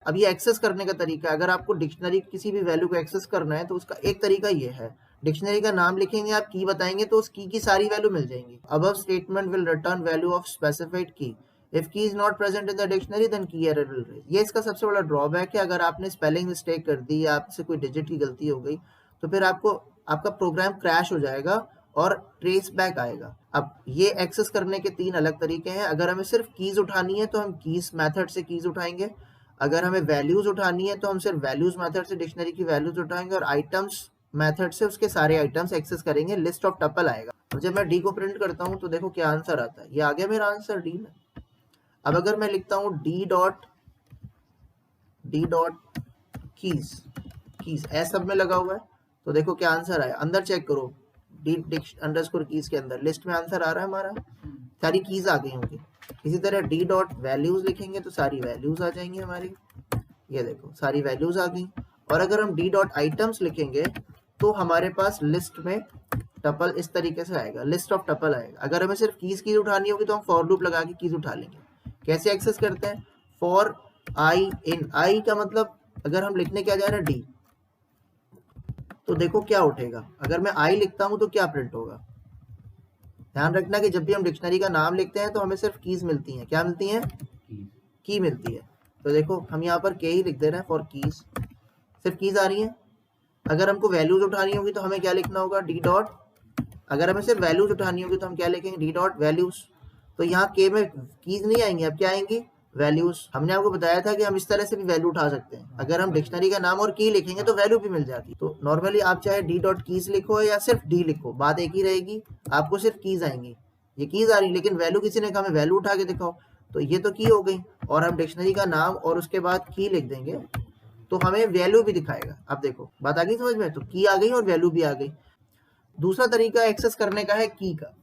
अब ये एक्सेस करने का तरीका है, अगर आपको डिक्शनरी किसी भी वैल्यू को एक्सेस करना है तो उसका एक तरीका ये है, डिक्शनरी का नाम लिखेंगे, आप की बताएंगे तो उस की सारी वैल्यू मिल जाएंगी। Above statement will return value of specified key, if key is not present in the dictionary then key error will raise. ये इसका सबसे बड़ा ड्रॉबैक है, अगर आपने स्पेलिंग मिस्टेक कर दी या आपसे कोई डिजिट की गलती हो गई तो फिर आपका प्रोग्राम क्रैश हो जाएगा और ट्रेस बैक आएगा। अब ये एक्सेस करने के 3 अलग तरीके हैं। अगर हमें सिर्फ कीज उठानी है तो हम कीज मेथड से कीज उठाएंगे, अगर हमें वैल्यूज उठानी है तो हम सिर्फ वैल्यूज मेथड से डिक्शनरी की वैल्यूज उठाएंगे, और आइटम्स मेथड से उसके सारे आइटम्स एक्सेस करेंगे, लिस्ट ऑफ टपल आएगा। तो जब मैं डी को प्रिंट करता हूं तो देखो क्या आंसर आता है, ये आ गया मेरा आंसर डी में। अब अगर मैं लिखता हूं D dot keys, keys S सब में लगा हुआ है, तो देखो क्या आंसर आया, अंदर चेक करो, डी अंडरस्कोर कीज के अंदर लिस्ट में आंसर आ रहा है हमारा, सारी कीज आ गई होंगी। इसी तरह डी डॉट वैल्यूज लिखेंगे तो सारी वैल्यूज आ जाएंगी हमारी, ये देखो सारी वैल्यूज आ गई। और अगर हम डी डॉट आइटम्स लिखेंगे तो हमारे पास लिस्ट में टपल इस तरीके से आएगा, लिस्ट ऑफ टपल आएगा। अगर हमें सिर्फ कीज उठानी होगी तो हम फॉर लूप लगा के कीज उठा लेंगे। कैसे एक्सेस करते हैं, फॉर आई इन, आई का मतलब अगर हम लिखने क्या जा रहे हैं डी, तो देखो क्या उठेगा, अगर मैं आई लिखता हूं तो क्या प्रिंट होगा। ध्यान रखना कि जब भी हम डिक्शनरी का नाम लिखते हैं तो हमें सिर्फ कीज मिलती हैं, क्या मिलती हैं, की मिलती है। तो देखो हम यहाँ पर के ही लिख दे रहे हैं, फॉर कीज, सिर्फ कीज आ रही है। अगर हमको वैल्यूज उठानी होगी तो हमें क्या लिखना होगा, डी डॉट, अगर हमें सिर्फ वैल्यूज उठानी होगी तो हम क्या लिखेंगे, डी डॉट वैल्यूज। तो यहाँ के में कीज नहीं आएंगी, अब क्या आएंगी, वैल्यूज। हमने आपको बताया था कि हम इस तरह से भी वैल्यू उठा सकते हैं, अगर हम डिक्शनरी का नाम और की लिखेंगे तो वैल्यू भी मिल जाती है। तो नॉर्मली आप चाहे डी डॉट कीज लिखो या सिर्फ डी लिखो, बात एक ही रहेगी, आपको सिर्फ कीज आएंगी। ये कीज आ रही, लेकिन वैल्यू किसी ने कहा हमें वैल्यू उठा के दिखाओ, तो ये तो की हो गई, और हम डिक्शनरी का नाम और उसके बाद की लिख देंगे तो हमें वैल्यू भी दिखाएगा। अब देखो बात आ गई समझ में, तो की आ गई और वैल्यू भी आ गई। दूसरा तरीका एक्सेस करने का है की का।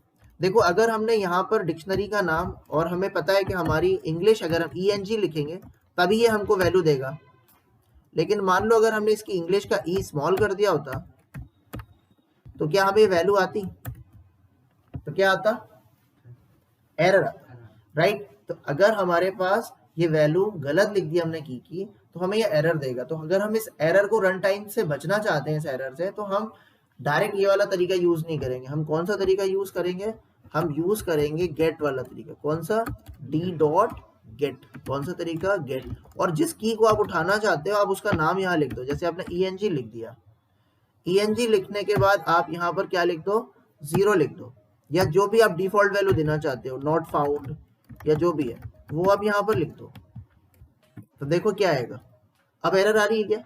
देखो अगर हमने यहाँ पर डिक्शनरी का नाम और हमें पता है कि हमारी इंग्लिश, अगर हम ENG लिखेंगे तभी ये हमको वैल्यू देगा, लेकिन मान लो अगर हमने इसकी इंग्लिश का ई स्मॉल कर दिया होता तो क्या हमें वैल्यू आती, तो क्या आता, एरर आता, राइट। तो अगर हमारे पास ये वैल्यू गलत लिख दी हमने की तो हमें ये एरर देगा। तो अगर हम इस एरर को रन टाइम से बचना चाहते हैं, इस एरर से, तो हम डायरेक्ट ये वाला तरीका यूज नहीं करेंगे। हम कौन सा तरीका यूज करेंगे, हम यूज करेंगे गेट वाला तरीका। कौन सा, डी डॉट गेट, कौन सा तरीका, गेट। और जिस की को आप उठाना चाहते हो आप उसका नाम यहाँ लिख दो, जैसे आपने ENG लिख दिया, ENG लिखने के बाद आप यहाँ पर क्या लिख दो, 0 लिख दो, या जो भी आप डिफॉल्ट वैल्यू देना चाहते हो, नॉट फाउंड या जो भी है वो आप यहाँ पर लिख दो। तो देखो क्या आएगा, अब एरर आ रही है क्या,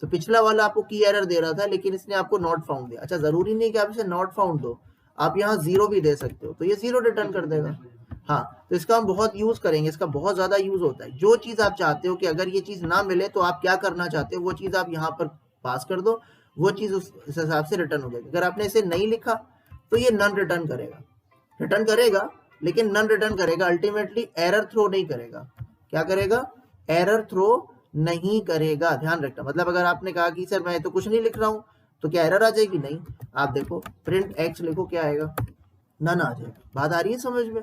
तो पिछला वाला आपको की एरर दे रहा था लेकिन इसने आपको नॉट फाउंड दिया। अच्छा जरूरी नहीं कि आप इसे नॉट फाउंड दो, आप यहाँ 0 भी दे सकते हो, तो ये 0 रिटर्न कर देगा। हाँ, तो इसका हम बहुत यूज करेंगे, इसका बहुत ज्यादा यूज होता है। जो चीज आप चाहते हो कि अगर ये चीज ना मिले तो आप क्या करना चाहते हो, वो चीज आप यहाँ पर पास कर दो, वो चीज उस हिसाब से रिटर्न हो जाएगी। अगर आपने इसे नहीं लिखा तो ये नन रिटर्न करेगा, रिटर्न करेगा लेकिन नन रिटर्न करेगा, अल्टीमेटली एरर थ्रो नहीं करेगा। क्या करेगा, एरर थ्रो नहीं करेगा, ध्यान रखना। मतलब अगर आपने कहा कि सर मैं तो कुछ नहीं लिख रहा हूं तो क्या एरर आ जाएगी, नहीं। आप देखो प्रिंट एक्स लिखो क्या आएगा, नन आ जाएगा। बात आ रही है समझ में।